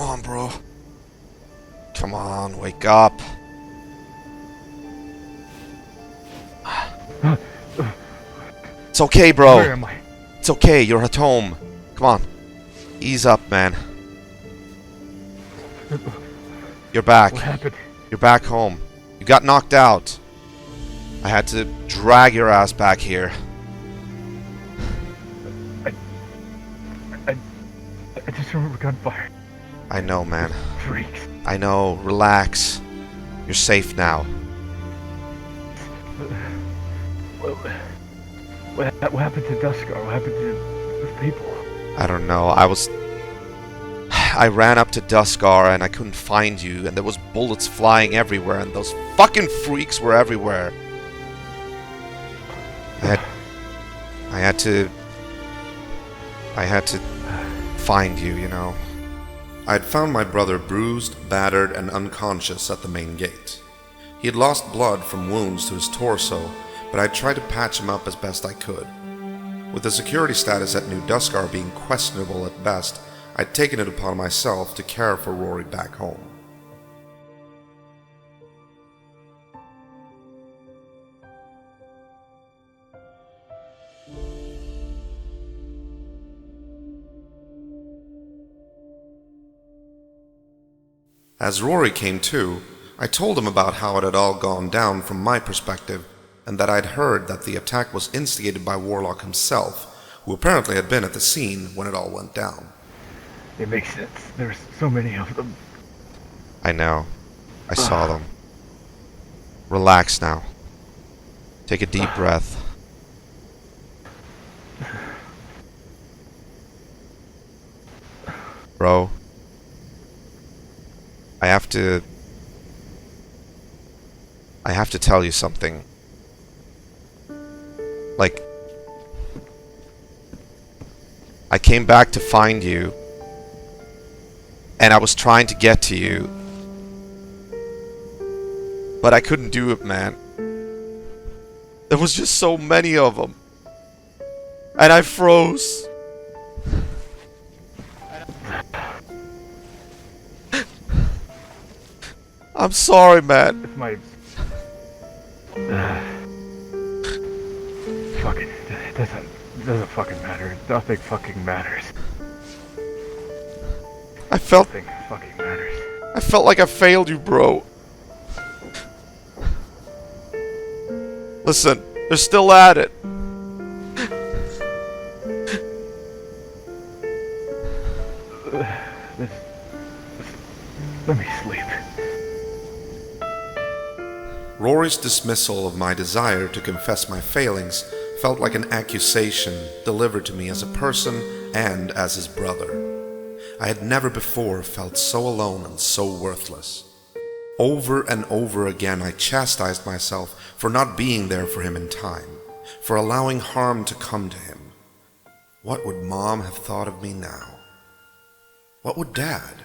on, bro. Come on, wake up. It's okay, bro. Where am I? It's okay, you're at home. Come on. Ease up, man. You're back. What happened? You're back home. You got knocked out. I had to drag your ass back here. I just remember gunfire. I know, man. Freaks. I know. Relax. You're safe now. What happened to Duskar? What happened to those people? I don't know. I ran up to Duskar and I couldn't find you, and there was bullets flying everywhere, and those fucking freaks were everywhere. I had to find you, you know. I had found my brother bruised, battered, and unconscious at the main gate. He had lost blood from wounds to his torso, but I tried to patch him up as best I could. With the security status at New Duskar being questionable at best, I'd taken it upon myself to care for Rory back home. As Rory came to, I told him about how it had all gone down from my perspective, and that I'd heard that the attack was instigated by Warlock himself, who apparently had been at the scene when it all went down. It makes sense. There's so many of them. I know. I saw them. Relax now. Take a deep breath. Bro. I have to tell you something. Like, I came back to find you, and I was trying to get to you, but I couldn't do it, man. There was just so many of them, and I froze. I'm sorry, man. It's my... fucking... It doesn't fucking matter. Nothing fucking matters. Nothing fucking matters. I felt like I failed you, bro. Listen, they're still at it. Let me sleep. Rory's dismissal of my desire to confess my failings felt like an accusation delivered to me as a person and as his brother. I had never before felt so alone and so worthless. Over and over again I chastised myself for not being there for him in time, for allowing harm to come to him. What would Mom have thought of me now? What would Dad?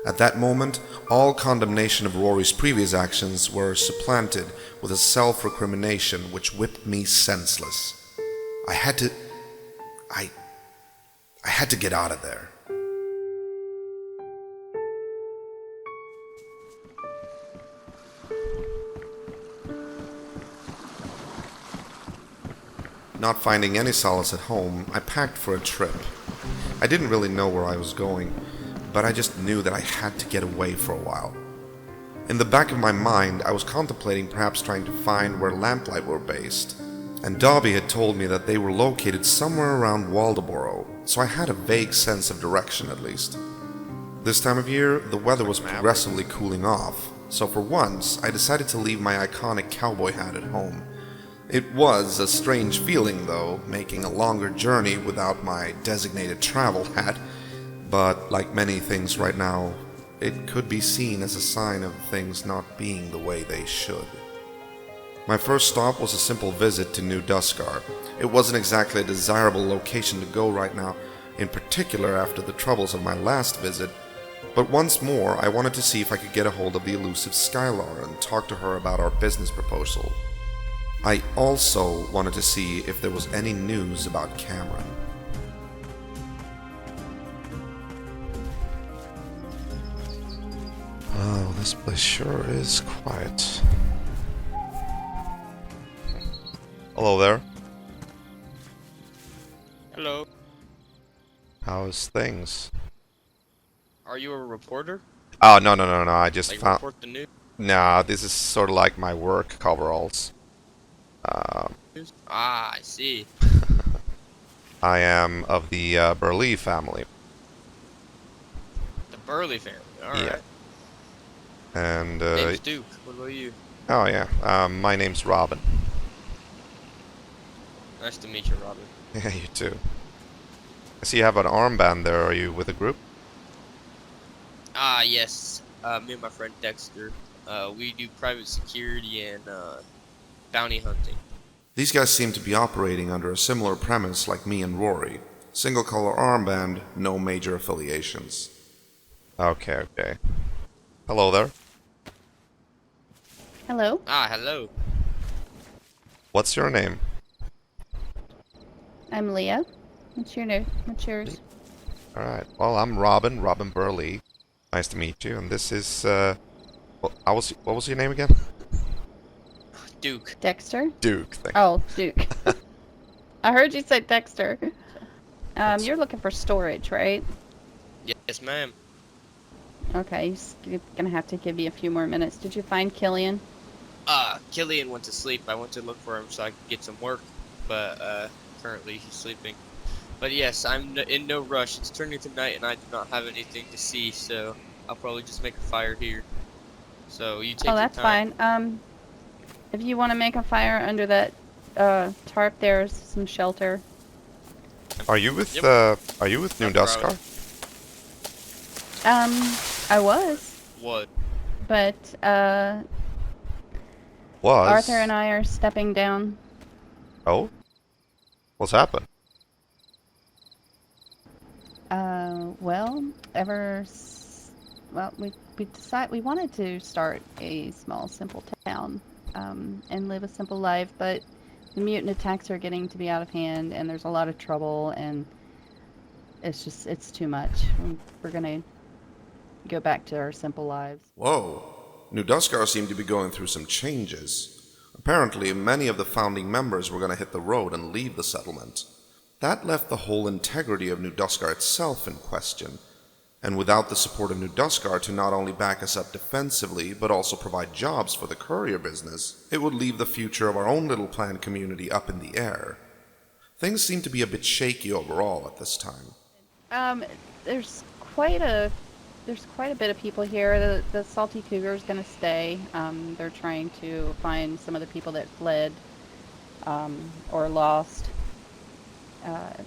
At that moment, all condemnation of Rory's previous actions were supplanted with a self-recrimination which whipped me senseless. I had to get out of there. Not finding any solace at home, I packed for a trip. I didn't really know where I was going, but I just knew that I had to get away for a while. In the back of my mind, I was contemplating perhaps trying to find where Lamplight were based, and Dobby had told me that they were located somewhere around Waldoboro, so I had a vague sense of direction at least. This time of year, the weather was progressively cooling off, so for once, I decided to leave my iconic cowboy hat at home. It was a strange feeling, though, making a longer journey without my designated travel hat, but like many things right now, it could be seen as a sign of things not being the way they should. My first stop was a simple visit to New Duskar. It wasn't exactly a desirable location to go right now, in particular after the troubles of my last visit, but once more I wanted to see if I could get a hold of the elusive Skylar and talk to her about our business proposal. I also wanted to see if there was any news about Cameron. This place sure is quiet. Hello there. Hello. How's things? Are you a reporter? Oh, no, no, no, no. I just Like found... report the news? Nah, this is sort of like my work coveralls. Ah, I see. I am of the Burley family. The Burley family. Yeah. Alright. And, Name's Duke. What about you? oh yeah, my name's Robin. Nice to meet you, Robin. Yeah, you too. I see you have an armband there. Are you with a group? Ah, yes. Me and my friend Dexter. We do private security and bounty hunting. These guys seem to be operating under a similar premise like me and Rory. Single color armband, no major affiliations. Okay, okay. Hello there. Hello. Ah, hello. What's your name? I'm Leah. What's your name? What's yours? Alright, well, I'm Robin, Robin Burley. Nice to meet you, and this is, what was your name again? Duke. Dexter? Duke, thank you. Oh, Duke. I heard you say Dexter. You're looking for storage, right? Yes, ma'am. Okay, you're gonna have to give me a few more minutes. Did you find Killian? Killian went to sleep. I went to look for him so I could get some work, but currently he's sleeping. But yes, I'm in no rush. It's turning to night and I do not have anything to see, so I'll probably just make a fire here. So you take Oh, your that's time. fine. If you want to make a fire under that tarp, there's some shelter. Are you with, Yep. are you with New That's where I Duskar? I was, What? but Was? Arthur and I are stepping down. Oh? What's happened? Well, we decided we wanted to start a small, simple town, and live a simple life, but the mutant attacks are getting to be out of hand, and there's a lot of trouble, and it's too much. We're gonna go back to our simple lives. Whoa. New Duskar seemed to be going through some changes. Apparently, many of the founding members were going to hit the road and leave the settlement. That left the whole integrity of New Duskar itself in question. And without the support of New Duskar to not only back us up defensively, but also provide jobs for the courier business, it would leave the future of our own little planned community up in the air. Things seem to be a bit shaky overall at this time. There's quite a bit of people here. The Salty Cougar is going to stay. They're trying to find some of the people that fled or lost.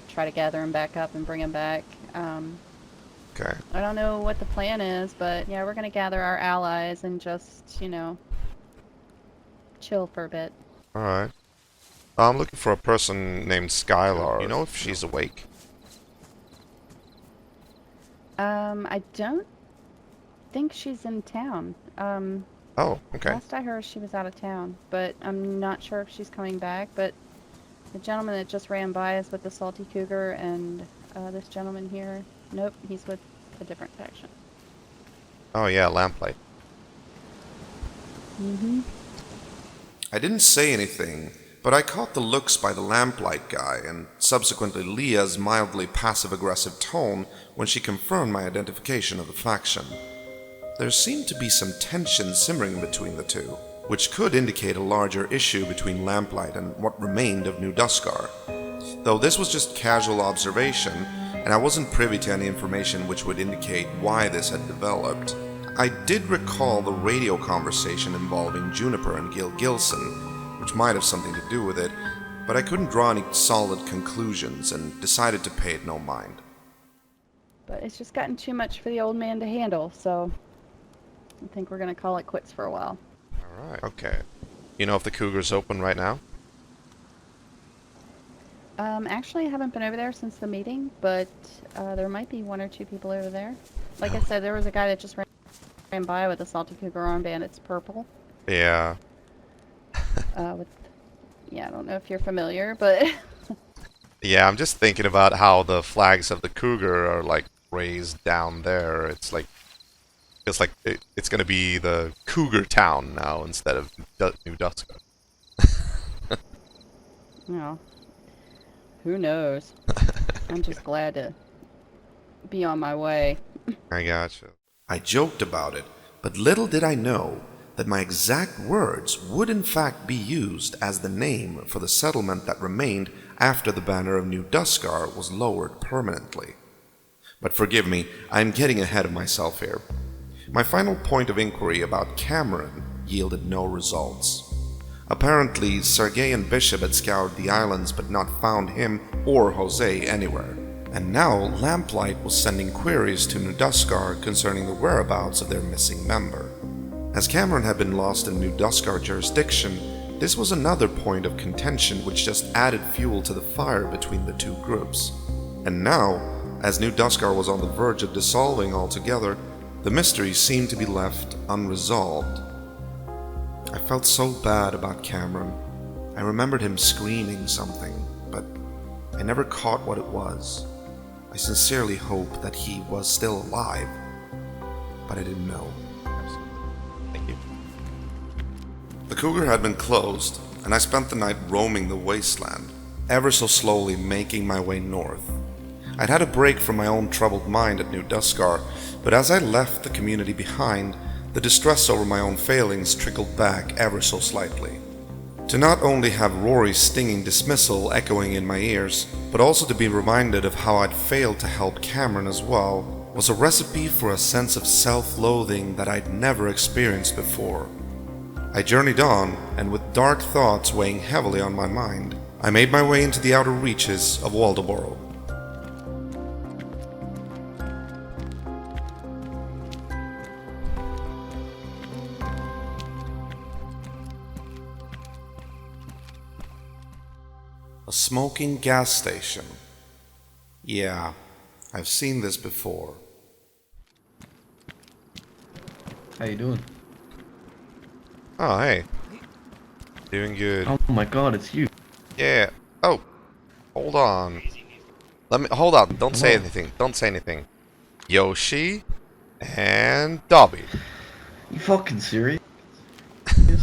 Try to gather them back up and bring them back. Okay. I don't know what the plan is, but yeah, we're going to gather our allies and just, chill for a bit. Alright. I'm looking for a person named Skylar. You know if she's awake? I don't think she's in town. Oh, okay. Last I heard, she was out of town, but I'm not sure if she's coming back. But the gentleman that just ran by is with the Salty Cougar, and this gentleman here, nope, he's with a different faction. Oh yeah, Lamplight. Mm-hmm. I didn't say anything, but I caught the looks by the Lamplight guy, and subsequently Leah's mildly passive-aggressive tone when she confirmed my identification of the faction. There seemed to be some tension simmering between the two, which could indicate a larger issue between Lamplight and what remained of New Duskar. Though this was just casual observation, and I wasn't privy to any information which would indicate why this had developed, I did recall the radio conversation involving Juniper and Gil Gilson, which might have something to do with it, but I couldn't draw any solid conclusions and decided to pay it no mind. But it's just gotten too much for the old man to handle, so I think we're gonna call it quits for a while. Alright, okay. You know if the Cougar's open right now? Actually, I haven't been over there since the meeting, but there might be one or two people over there. Like I said, there was a guy that just ran by with a Salty Cougar armband. It's purple. Yeah. Yeah, I don't know if you're familiar, but Yeah, I'm just thinking about how the flags of the Cougar are like raised down there. It's like Feels like it's gonna be the Cougar Town now instead of New Duskar. Well, who knows? I'm just glad to be on my way. I gotcha. I joked about it, but little did I know that my exact words would in fact be used as the name for the settlement that remained after the banner of New Duskar was lowered permanently. But forgive me, I'm getting ahead of myself here. My final point of inquiry about Cameron yielded no results. Apparently, Sergei and Bishop had scoured the islands but not found him or Jose anywhere. And now Lamplight was sending queries to New Duskar concerning the whereabouts of their missing member. As Cameron had been lost in New Duskar jurisdiction, this was another point of contention which just added fuel to the fire between the two groups. And now, as New Duskar was on the verge of dissolving altogether, the mystery seemed to be left unresolved. I felt so bad about Cameron. I remembered him screaming something, but I never caught what it was. I sincerely hoped that he was still alive, but I didn't know. Thank you. The Cougar had been closed, and I spent the night roaming the wasteland, ever so slowly making my way north. I'd had a break from my own troubled mind at New Duskar, but as I left the community behind, the distress over my own failings trickled back ever so slightly. To not only have Rory's stinging dismissal echoing in my ears, but also to be reminded of how I'd failed to help Cameron as well, was a recipe for a sense of self-loathing that I'd never experienced before. I journeyed on, and with dark thoughts weighing heavily on my mind, I made my way into the outer reaches of Waldoboro. A smoking gas station. Yeah, I've seen this before. How you doing? Oh, hey. Doing good. Oh my god, it's you. Yeah. Oh, hold on. Hold on. Don't say Hello. anything. Don't say anything. Yoshi and Dobby. You fucking serious?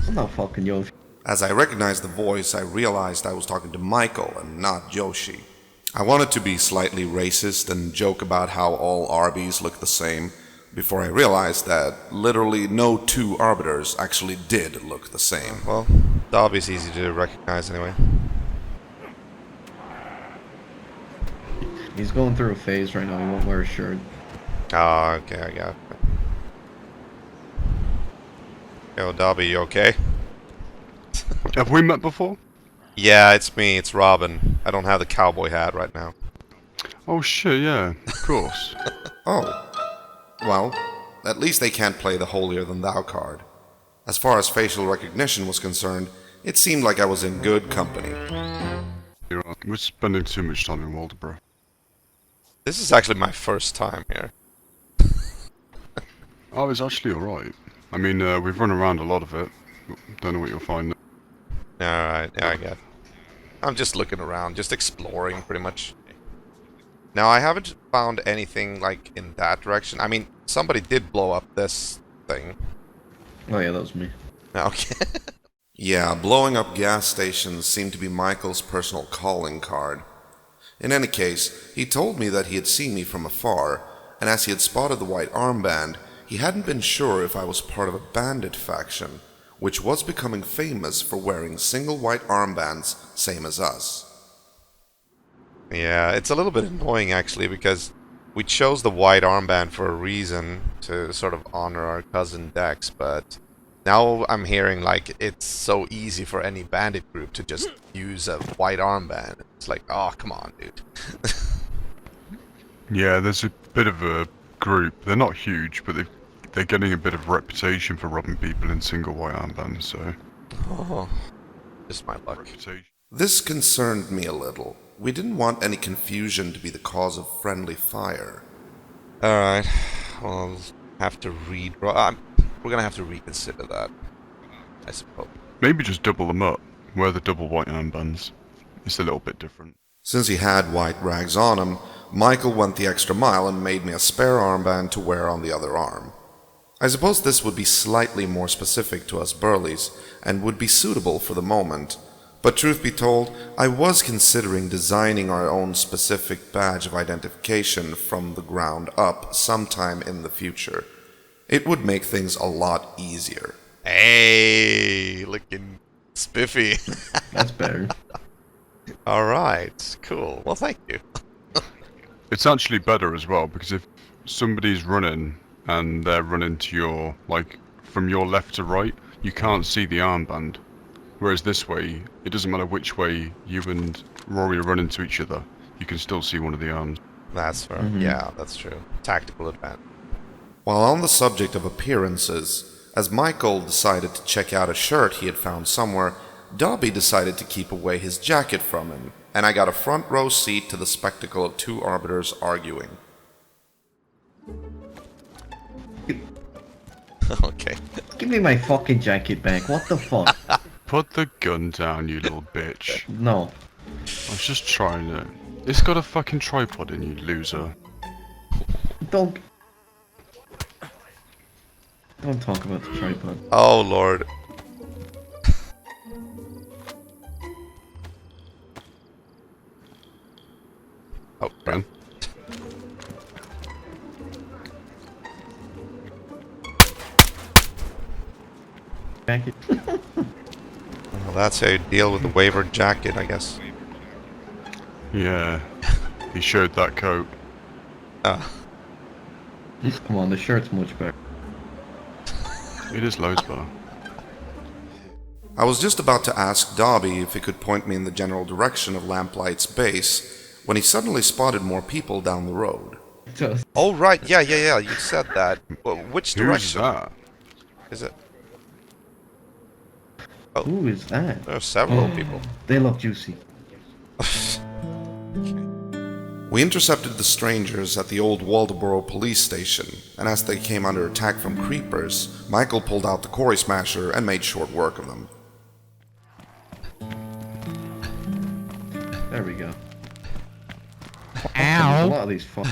I'm not fucking Yoshi. As I recognized the voice, I realized I was talking to Michael and not Yoshi. I wanted to be slightly racist and joke about how all Arby's look the same, before I realized that literally no two arbiters actually did look the same. Well, Dobby's easy to recognize anyway. He's going through a phase right now. He won't wear a shirt. Oh, okay, I got it. Yo, Dobby, you okay? Have we met before? Yeah, it's me, it's Robin. I don't have the cowboy hat right now. Oh shit, yeah, of course. Oh. Well, at least they can't play the holier-than-thou card. As far as facial recognition was concerned, it seemed like I was in good company. You're right. We're spending too much time in Waldoboro. This is actually my first time here. Oh, it's actually alright. I mean, we've run around a lot of it. Don't know what you'll find. Alright, yeah, I get it. I'm just looking around, just exploring, pretty much. Now, I haven't found anything, like, in that direction. I mean, somebody did blow up this thing. Oh yeah, that was me. Okay. Yeah, blowing up gas stations seemed to be Michael's personal calling card. In any case, he told me that he had seen me from afar, and as he had spotted the white armband, he hadn't been sure if I was part of a bandit faction, which was becoming famous for wearing single white armbands, same as us. Yeah, it's a little bit annoying actually, because we chose the white armband for a reason, to sort of honor our cousin Dex, but now I'm hearing like it's so easy for any bandit group to just use a white armband. It's like, oh, come on, dude. Yeah, there's a bit of a group. They're not huge, but they're getting a bit of reputation for robbing people in single white armbands, so... Oh, just my luck. Reputation. This concerned me a little. We didn't want any confusion to be the cause of friendly fire. Alright, well, I'll have to we're gonna have to reconsider that, I suppose. Maybe just double them up. Wear the double white armbands. It's a little bit different. Since he had white rags on him, Michael went the extra mile and made me a spare armband to wear on the other arm. I suppose this would be slightly more specific to us Burleys, and would be suitable for the moment. But truth be told, I was considering designing our own specific badge of identification from the ground up sometime in the future. It would make things a lot easier. Hey, looking spiffy. That's better. Alright, cool. Well, thank you. It's actually better as well, because if somebody's running and they're running to your, like, from your left to right, you can't see the armband. Whereas this way, it doesn't matter which way you and Rory are running to each other, you can still see one of the arms. That's fair. Mhm. Yeah, that's true. Tactical advantage. While on the subject of appearances, as Michael decided to check out a shirt he had found somewhere, Dobby decided to keep away his jacket from him, and I got a front row seat to the spectacle of two arbiters arguing. Okay. Give me my fucking jacket back. What the fuck? Put the gun down, you little bitch. No. I was just trying to... It's got a fucking tripod in, you loser. Don't talk about the tripod. Oh, Lord. Oh, Ben? Jacket. well, that's how you deal with the wavered jacket, I guess. Yeah. He showed that coat. Come on, the shirt's much better. It is loads better. I was just about to ask Dobby if he could point me in the general direction of Lamplight's base, when he suddenly spotted more people down the road. So, Oh, right. Yeah. You said that. Well, which Who's direction that? is it? who is that? There are several people. They look juicy. We intercepted the strangers at the old Waldoboro police station, and as they came under attack from creepers, Michael pulled out the Cory Smasher and made short work of them. There we go. There's a Ow! lot of these fuck.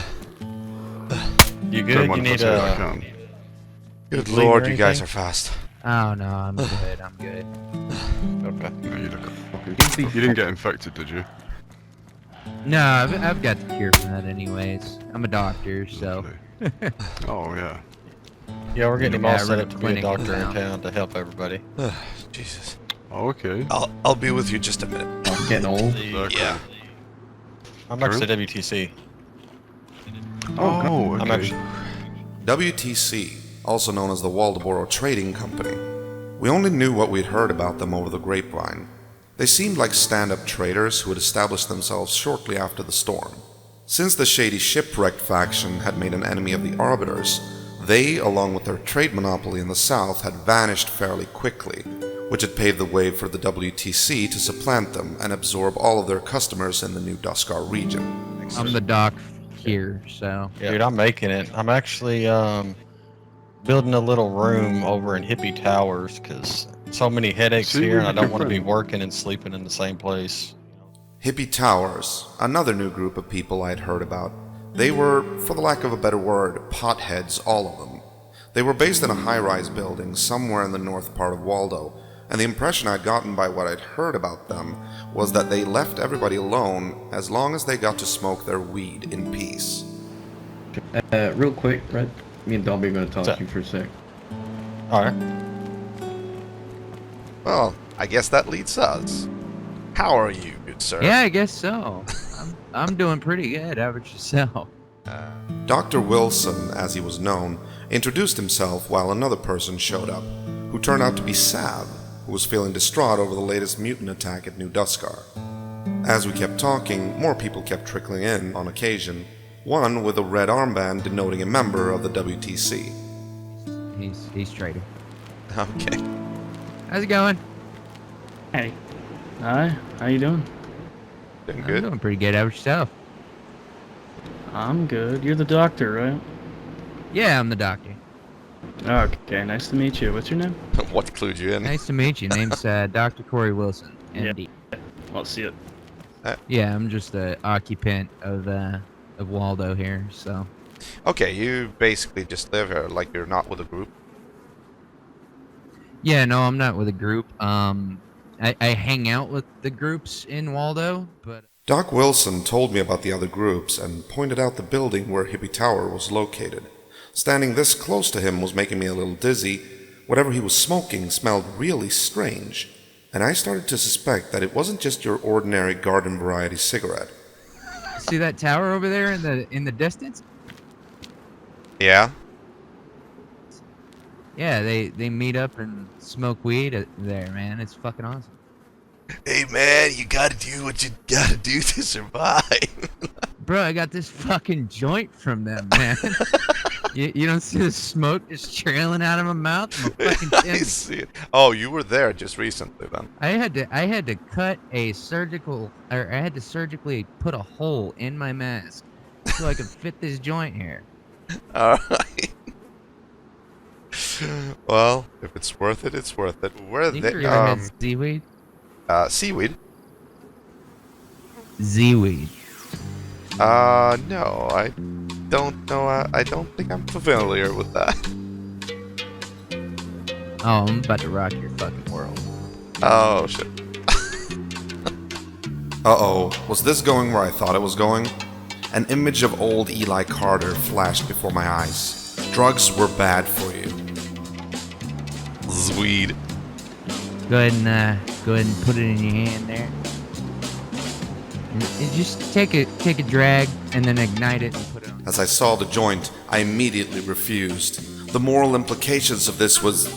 You Don't good? You mind if I need say what I a. can. Good bleed or Lord, you guys anything? are fast. Oh no, I'm good. I'm good. Okay. No, you, look... These be you didn't get infected, did you? No, I've got the cure for that anyways. I'm a doctor, so. Lovely. Oh, yeah. Yeah, we're getting him Yeah, all I set run a up to be a clinic in doctor in town. town to help everybody. Jesus. Oh, okay. I'll be with you just a minute. I'm getting old. Very Yeah. I'm actually WTC. Oh, I'm okay. actually. WTC, also known as the Waldoboro Trading Company. We only knew what we'd heard about them over the grapevine. They seemed like stand-up traders who had established themselves shortly after the storm. Since the shady shipwrecked faction had made an enemy of the Arbiters, they, along with their trade monopoly in the south, had vanished fairly quickly, which had paved the way for the WTC to supplant them and absorb all of their customers in the new Duskar region. I'm the doc here, so. Dude, I'm making it. I'm actually building a little room over in Hippie Towers because so many headaches See, here, and I we're don't want to be different. working and sleeping in the same place. Hippie Towers, another new group of people I'd heard about. They were, for the lack of a better word, potheads, all of them. They were based in a high-rise building somewhere in the north part of Waldo, and the impression I'd gotten by what I'd heard about them was that they left everybody alone as long as they got to smoke their weed in peace. Real quick, Red. Me and Dobby are gonna talk What's to you for a sec. Alright. Well, I guess that leads us. How are you, good sir? Yeah, I guess so. I'm doing pretty good. How about yourself? Dr. Wilson, as he was known, introduced himself while another person showed up, who turned out to be Sav, who was feeling distraught over the latest mutant attack at New Duskar. As we kept talking, more people kept trickling in on occasion, one with a red armband denoting a member of the WTC. He's trader. Okay. How's it going? Hey. Hi, how you doing? Doing I'm good. doing pretty good. How about yourself? I'm good. You're the doctor, right? Yeah, I'm the doctor. Okay, nice to meet you. What's your name? What clued you in? Nice to meet you. Name's Dr. Cory Wilson, MD. I'll see it. Yeah, I'm just the occupant of Waldo here, so. Okay, you basically just live here, like you're not with a group. Yeah, no, I'm not with a group. I hang out with the groups in Waldo, but Doc Wilson told me about the other groups and pointed out the building where Hippie Tower was located. Standing this close to him was making me a little dizzy. Whatever he was smoking smelled really strange, and I started to suspect that it wasn't just your ordinary garden variety cigarette. see that tower over there in the distance? Yeah? Yeah, they meet up and smoke weed there, man. It's fucking awesome. Hey man, you gotta do what you gotta do to survive. Bro, I got this fucking joint from them, man. you don't see the smoke just trailing out of my mouth? I'm a fucking I tin. see it. Oh, you were there just recently then. I had to cut a I had to surgically put a hole in my mask so I could fit this joint here. Alright. Well, if it's worth it, it's worth it. Where are You they? ever had seaweed? Seaweed? Z-weed. No, I don't know. I don't think I'm familiar with that. Oh, I'm about to rock your fucking world. Oh, shit. Uh-oh, was this going where I thought it was going? An image of old Eli Carter flashed before my eyes. Drugs were bad for you. Zweed. Go ahead and put it in your hand there. And just take a drag and then ignite it and put it on. As I saw the joint, I immediately refused. The moral implications of this was...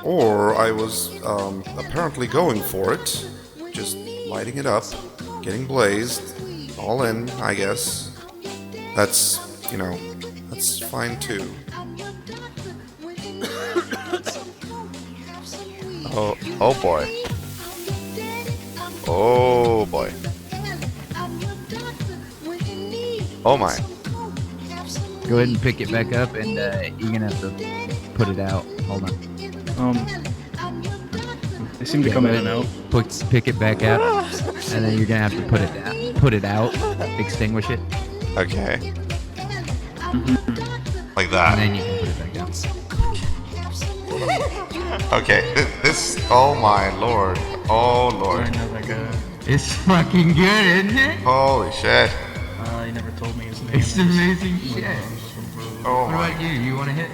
Or I was, apparently going for it. Just lighting it up, getting blazed, all in, I guess. That's, that's fine too. Oh boy. Oh boy. Oh my. Go ahead and pick it back up, and you're gonna have to put it out. Hold on. They seem to come in and out. Pick it back out, and then you're gonna have to put it down. Put it out. Extinguish it, Okay. Like and that. then you can put it back down. Okay. This. Oh my lord. Oh lord. I know that guy. It's fucking good, isn't it? Holy shit. He never told me his name. It's amazing shit. Oh What my. about you? You want to hit?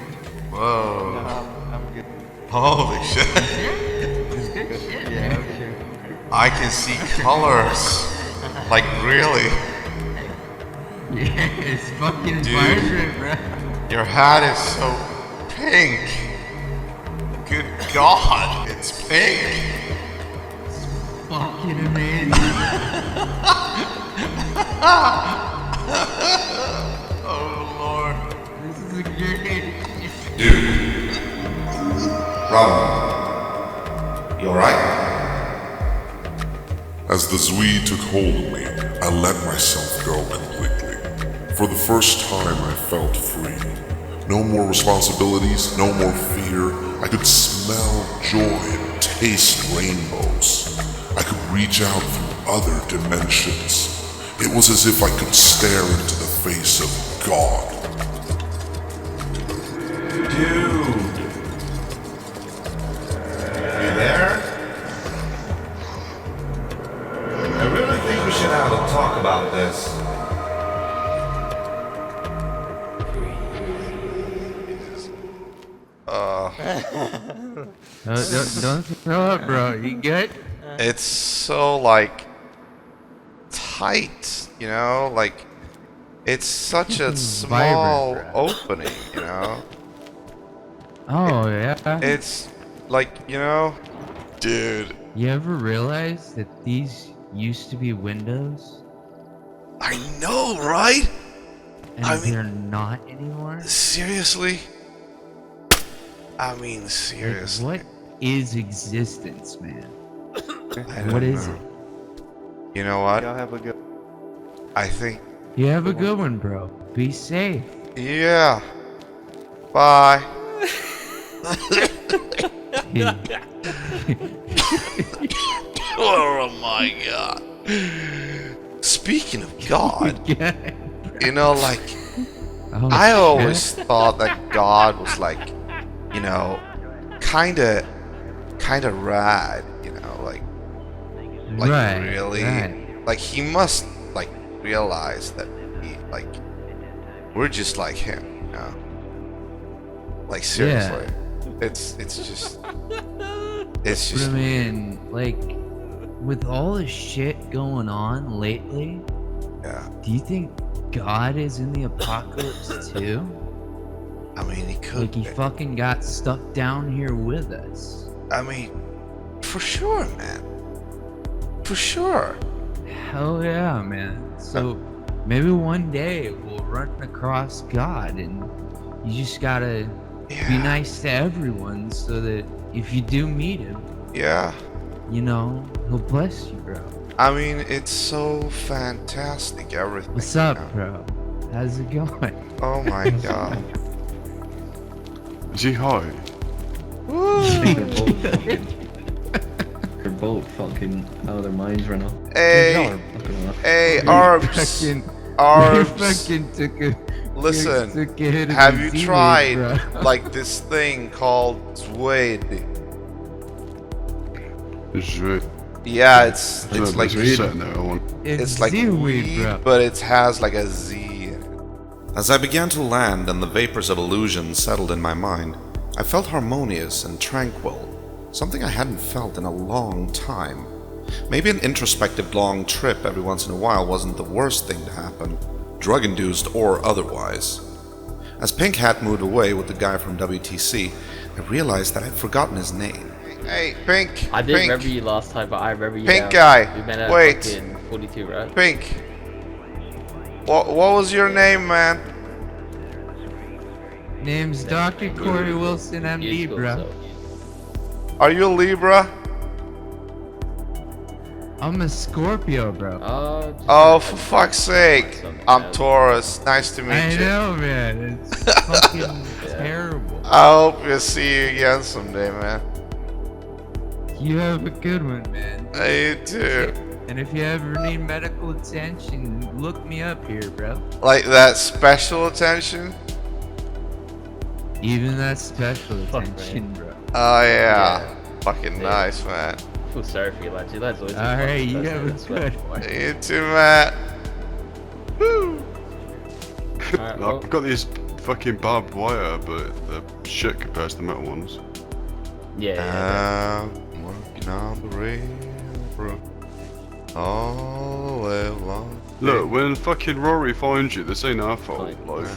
Whoa. Holy shit. It's good shit. Yeah. I can see colors. Like really. Yeah, it's fucking Dude. vibrant, bro. Your hat is so pink. Good God, it's pink. Fucking amazing. Oh Lord. This is a good Dude. Robin. You alright? As the Zwee took hold of me, I let myself go completely. For the first time, I felt free. No more responsibilities, no more fear. I could smell joy and taste rainbows. I could reach out through other dimensions. It was as if I could stare into the face of God. Dude. You there? I really think we should have a talk about this. Don't throw up, bro. You good? It's so like tight, like it's such a small Vibrant, bro. opening, Oh yeah. It's like, dude, You ever realize that these used to be windows I know, right? and I mean- they're not anymore? Seriously? I mean, Like, seriously. what is existence, man? I What don't is know. it? You know what? Y'all have a good. I think, You have a good one, bro. Be safe. yeah. Bye. Oh my god. Speaking of God, Oh, I shit. always thought that God was like, kinda rad, you know, like Right, really, right. like he must like realize that we're just like him, you know. Like seriously, it's just But I mean, like, with all the shit going on lately, yeah. do you think God is in the apocalypse too? I mean, he could. Like he fucking got stuck down here with us. I mean, for sure, man. For sure. Hell yeah, man. So maybe one day we'll run across God, and you just gotta be nice to everyone so that if you do meet him, yeah, you know, he'll bless you, bro. I mean, it's so fantastic, everything. What's up, bro? How's it going? Oh my god. Is he high? They're both fucking out of their minds right now. Hey, Arbs. Arbs. You fucking took a Listen, took a hit of have the you Z-Wave, tried bro. like this thing called Zwed? Yeah, it's like it's like Z-Weed, weed, bro. but it has like a Z in it. As I began to land and the vapors of illusion settled in my mind, I felt harmonious and tranquil, something I hadn't felt in a long time. Maybe an introspective long trip every once in a while wasn't the worst thing to happen, drug-induced or otherwise. As Pink Hat moved away with the guy from WTC, I realized that I'd forgotten his name. Hey, Pink! I didn't Pink. remember you last time, but I remember you Pink now. guy, We met at wait. fucking 42, right? Pink! What was your name, man? Name's Dr. Corey Wilson, MD, bro. Are you a Libra? I'm a Scorpio, bro. Oh, for fuck's sake! I'm Taurus. Nice to meet I you. know, man. It's fucking terrible. I hope we'll see you again someday, man. You have a good one, man. You too. And if you ever need medical attention, look me up here, bro. Like that special attention? Even that special attention, bro. Oh yeah. Fucking nice, man. I feel sorry for you, lads. You lads always Alright, you have a good one. You too, Matt. Woo! Alright, well. I've got these fucking barbed wire, but they're shit compared to the metal ones. Yeah. I'm working on the railroad all the way along. Look, when fucking Rory finds you, this ain't our fault. Like,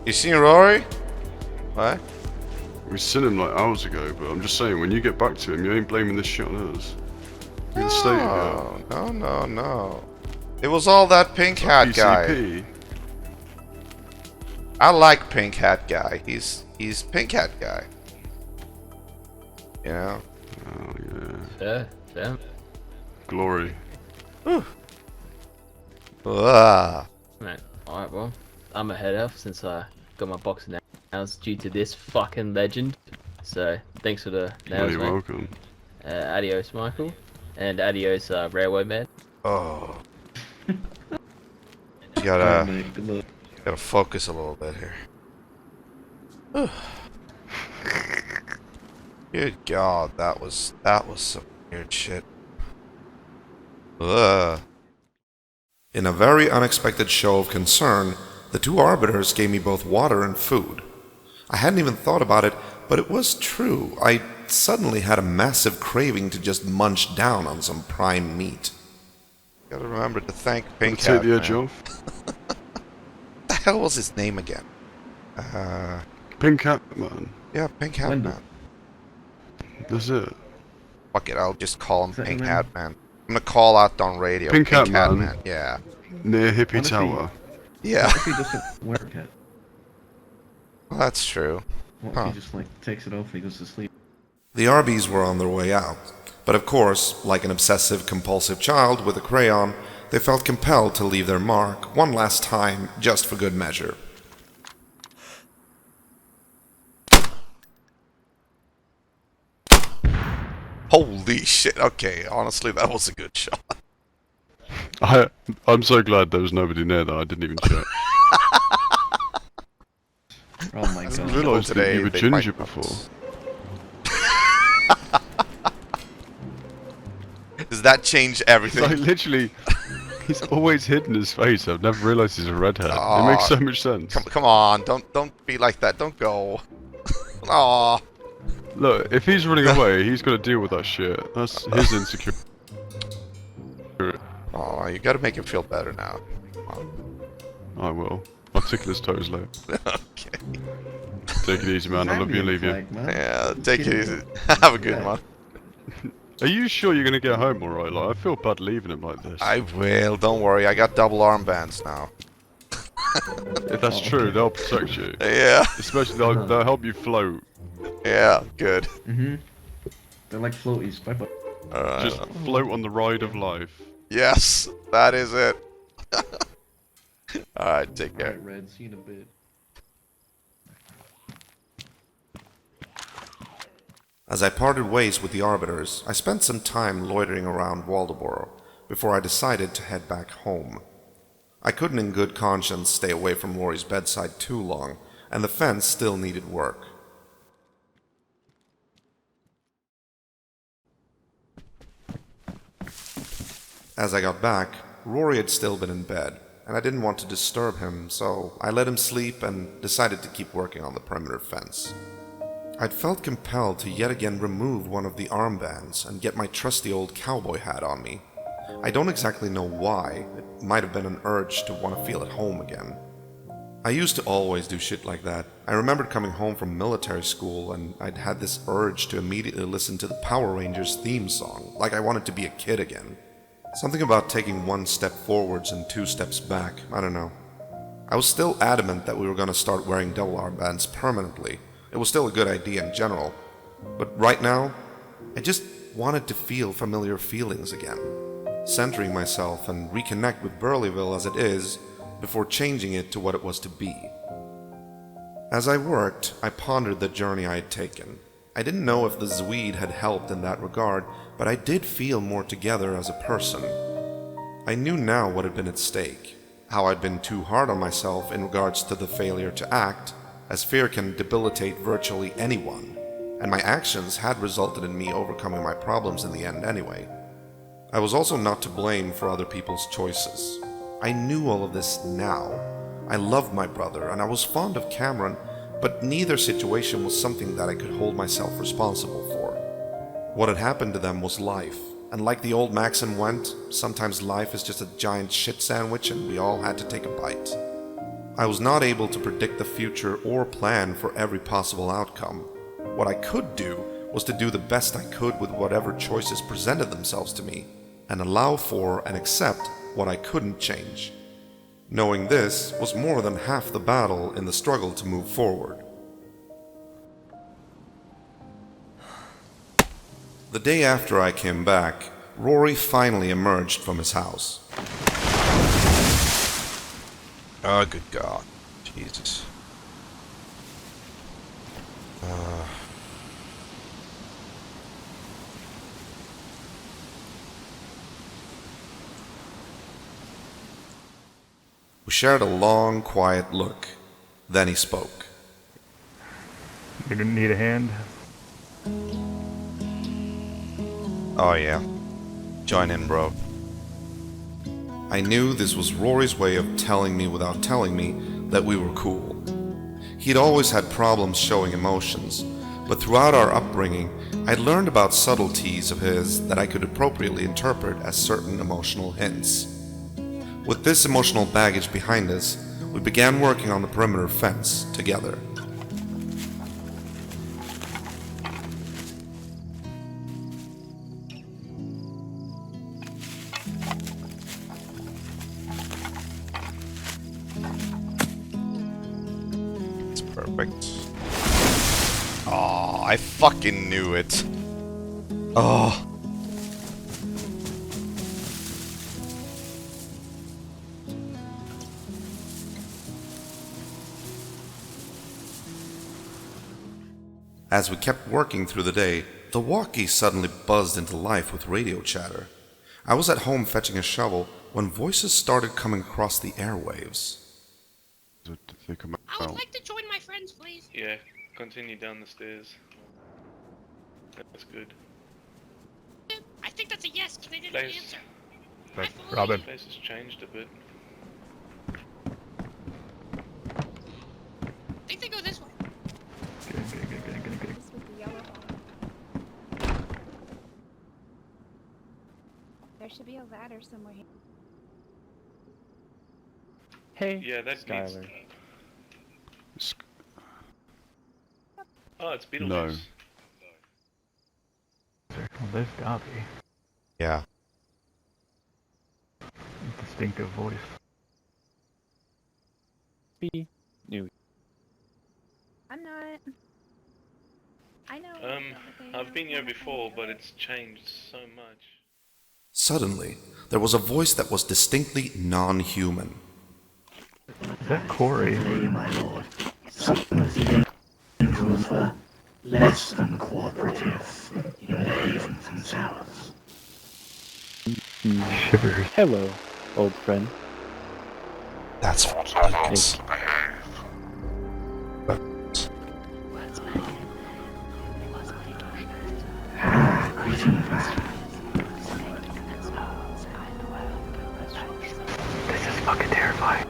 you seen Rory? What? we seen him like hours ago, but I'm just saying, when you get back to him, you ain't blaming this shit on us. You can stay here. No. It was all that Pink Hat guy. PCP. I like Pink Hat guy. He's Pink Hat guy. You know? Oh Yeah. Glory. Ugh. Right. Alright, well. I'm gonna head off since I got my box of nails due to this fucking legend. So, thanks for the nails, You're mate. welcome. Adios, Michael. And adios, Railway Man. Oh. You Alright, mate, good luck. gotta focus a little bit here. Whew. Good God, that was some weird shit. Ugh. In a very unexpected show of concern, the two arbiters gave me both water and food. I hadn't even thought about it, but it was true. I suddenly had a massive craving to just munch down on some prime meat. Gotta remember to thank Pink Hat. Take the edge man. off. What the hell was his name again? Pink Hat Man. Yeah, Pink Hat Wendell. Man. That's it. Fuck it, I'll just call him Is that Pink your Hat Man. I'm gonna call out on radio. Pink Hat Man. Yeah. Near Hippie Honestly- Tower. Yeah. What if he doesn't wear a hat? Well, that's true. What Huh. if he just like takes it off and he goes to sleep? The Arbies were on their way out, but of course, like an obsessive-compulsive child with a crayon, they felt compelled to leave their mark one last time, just for good measure. Holy shit, okay, honestly, that was a good shot. I'm so glad there was nobody near that I didn't even check. Oh my I didn't god. realise that Today you were they ginger fight before. Does that change everything? Like, literally, he's always hidden his face. I've never realised he's a redhead. It makes so much sense. Come on, don't be like that. Don't go. Aw. Look, if he's running away, he's got to deal with that shit. That's his insecurity. Aw, you gotta make him feel better now. I will. I'll tickle his toes later. Okay. Take it easy, man. I love you and leave you. Yeah, take it easy. Have a good one. Are you sure you're gonna get home alright? Like, I feel bad leaving him like this. I will, don't worry. I got double armbands now. If that's true, they'll protect you. Yeah. Especially, they'll help you float. Yeah, good. Mm-hmm. They're like floaties. Bye-bye. Just float on the ride of life. Yes, that is it. Alright, take care. Alright, Red, see you in a bit. As I parted ways with the Arbiters, I spent some time loitering around Waldoboro before I decided to head back home. I couldn't in good conscience stay away from Rory's bedside too long, and the fence still needed work. As I got back, Rory had still been in bed, and I didn't want to disturb him, so I let him sleep and decided to keep working on the perimeter fence. I'd felt compelled to yet again remove one of the armbands and get my trusty old cowboy hat on me. I don't exactly know why. It might have been an urge to want to feel at home again. I used to always do shit like that. I remembered coming home from military school and I'd had this urge to immediately listen to the Power Rangers theme song, like I wanted to be a kid again. Something about taking one step forwards and 2 steps back, I don't know. I was still adamant that we were going to start wearing double armbands permanently. It was still a good idea in general, but right now, I just wanted to feel familiar feelings again, centering myself and reconnect with Burleyville as it is before changing it to what it was to be. As I worked, I pondered the journey I had taken. I didn't know if the Zweed had helped in that regard, but I did feel more together as a person. I knew now what had been at stake, how I'd been too hard on myself in regards to the failure to act, as fear can debilitate virtually anyone, and my actions had resulted in me overcoming my problems in the end anyway. I was also not to blame for other people's choices. I knew all of this now. I loved my brother, and I was fond of Cameron, but neither situation was something that I could hold myself responsible for. What had happened to them was life, and like the old maxim went, sometimes life is just a giant shit sandwich and we all had to take a bite. I was not able to predict the future or plan for every possible outcome. What I could do was to do the best I could with whatever choices presented themselves to me, and allow for and accept what I couldn't change. Knowing this was more than half the battle in the struggle to move forward. The day after I came back, Rory finally emerged from his house. Oh, good God. Jesus. We shared a long, quiet look. Then he spoke. You didn't need a hand? Oh, yeah. Join in, bro. I knew this was Rory's way of telling me without telling me that we were cool. He'd always had problems showing emotions, but throughout our upbringing, I'd learned about subtleties of his that I could appropriately interpret as certain emotional hints. With this emotional baggage behind us, we began working on the perimeter fence together. It's perfect. Oh, I fucking knew it. Oh. As we kept working through the day, the walkie suddenly buzzed into life with radio chatter. I was at home fetching a shovel when voices started coming across the airwaves. They come out. would like to join my friends, please. Yeah, continue down the stairs. That's good. I think that's a yes, because they didn't answer. Like, Robin. The place has changed a bit. I think they go this way. Good. This with the yellow ball. There should be a ladder somewhere here. Hey, Yeah, that needs... Skylar. Oh, it's Beetlejuice. No. Well, there's gotta be. Yeah. Distinctive voice. Be new. I'm not. I know. I've been here before, but it's changed so much. Suddenly, there was a voice that was distinctly non-human. Is that Corey? My lord, some of the individuals were less than cooperative in the havens and towers. Shivers. Hello, old friend. That's right. This is fucking terrifying.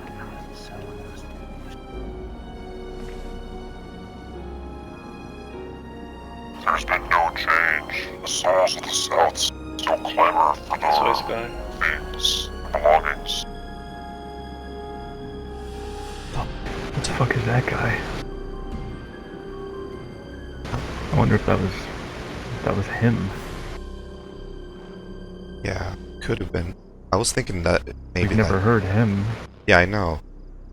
There's been no change. The souls of the South still clamor for their things, belongings. What the fuck is that guy? I wonder if that was him. Yeah, could have been. I was thinking that maybe We've never heard him. Yeah, I know.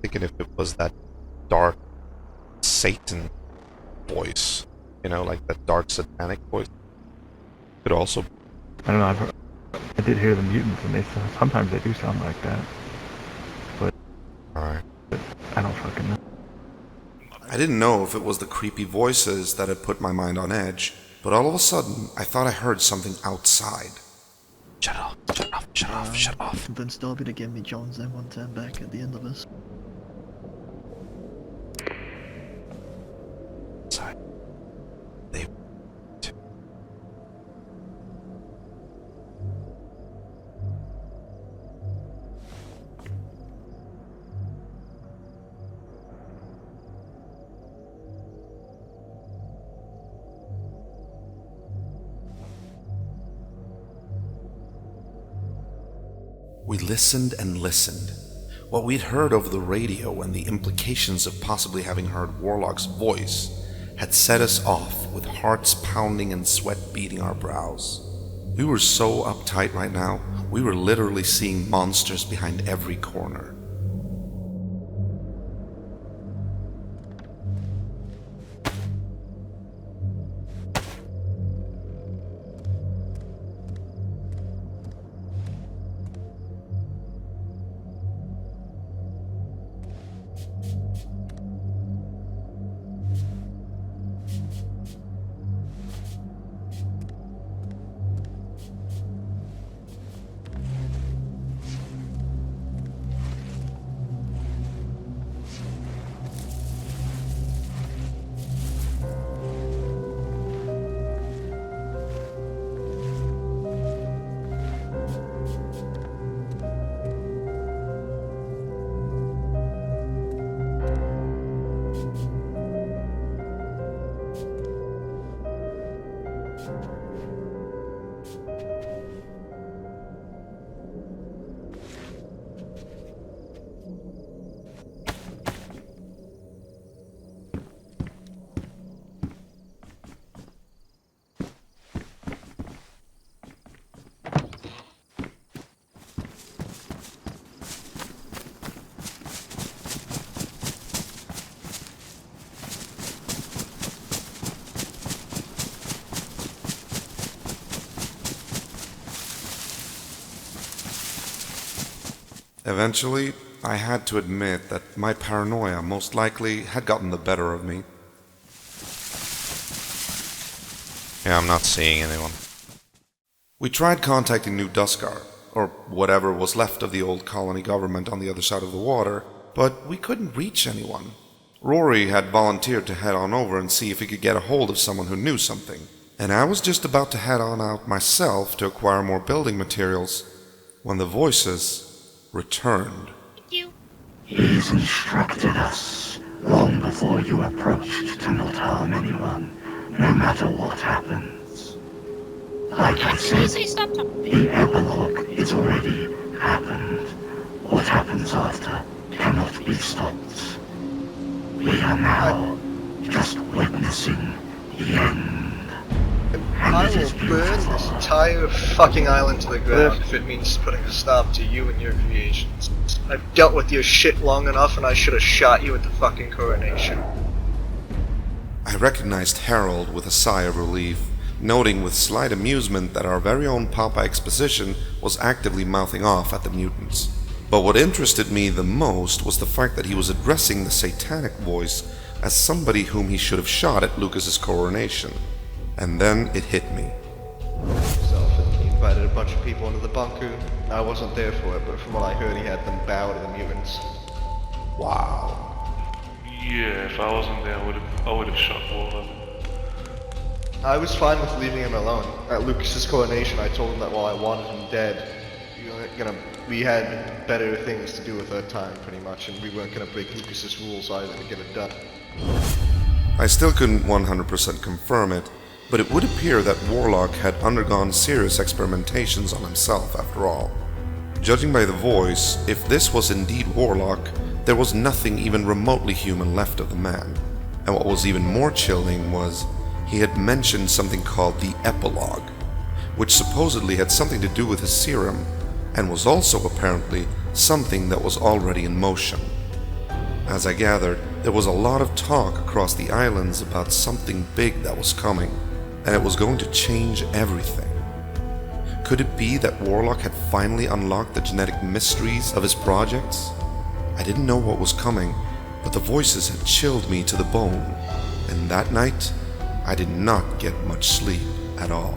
Thinking if it was that dark Satan voice, you know, like that dark satanic voice. Could also. I don't know. I did hear the mutants, and sometimes they do sound like that. But alright. I don't fucking know. I didn't know if it was the creepy voices that had put my mind on edge, but all of a sudden, I thought I heard something outside. Shut off, shut off, shut off, shut off. Then still be to give me Jones then one turn back at the end of this. Sorry. They... We listened and listened. What we'd heard over the radio and the implications of possibly having heard Warlock's voice had set us off with hearts pounding and sweat beading our brows. We were so uptight right now, we were literally seeing monsters behind every corner. Eventually, I had to admit that my paranoia most likely had gotten the better of me. Yeah, I'm not seeing anyone. We tried contacting New Duskar, or whatever was left of the old colony government on the other side of the water, but we couldn't reach anyone. Rory had volunteered to head on over and see if he could get a hold of someone who knew something, and I was just about to head on out myself to acquire more building materials when the voices returned. He's instructed us long before you approached to not harm anyone, no matter what happens. Like I said, the epilogue is already happened. What happens after cannot be stopped. We are now just witnessing the end. I will burn this entire fucking island to the ground if it means putting a stop to you and your creations. I've dealt with your shit long enough, and I should have shot you at the fucking coronation. I recognized Harold with a sigh of relief, noting with slight amusement that our very own Papa Exposition was actively mouthing off at the mutants. But what interested me the most was the fact that he was addressing the satanic voice as somebody whom he should have shot at Lucas's coronation. And then it hit me. He invited a bunch of people into the bunker. I wasn't there for it, but from what I heard, he had them bow to the mutants. Wow. Yeah, if I wasn't there, I would have shot Warlock. I was fine with leaving him alone. At Lucas's coronation, I told him that while I wanted him dead, we had better things to do with our time, pretty much, and we weren't gonna break Lucas's rules either to get it done. I still couldn't 100% confirm it, but it would appear that Warlock had undergone serious experimentations on himself after all. Judging by the voice, if this was indeed Warlock, there was nothing even remotely human left of the man. And what was even more chilling was he had mentioned something called the epilogue, which supposedly had something to do with his serum, and was also apparently something that was already in motion. As I gathered, there was a lot of talk across the islands about something big that was coming, and it was going to change everything. Could it be that Warlock had finally unlocked the genetic mysteries of his projects? I didn't know what was coming, but the voices had chilled me to the bone, and that night, I did not get much sleep at all.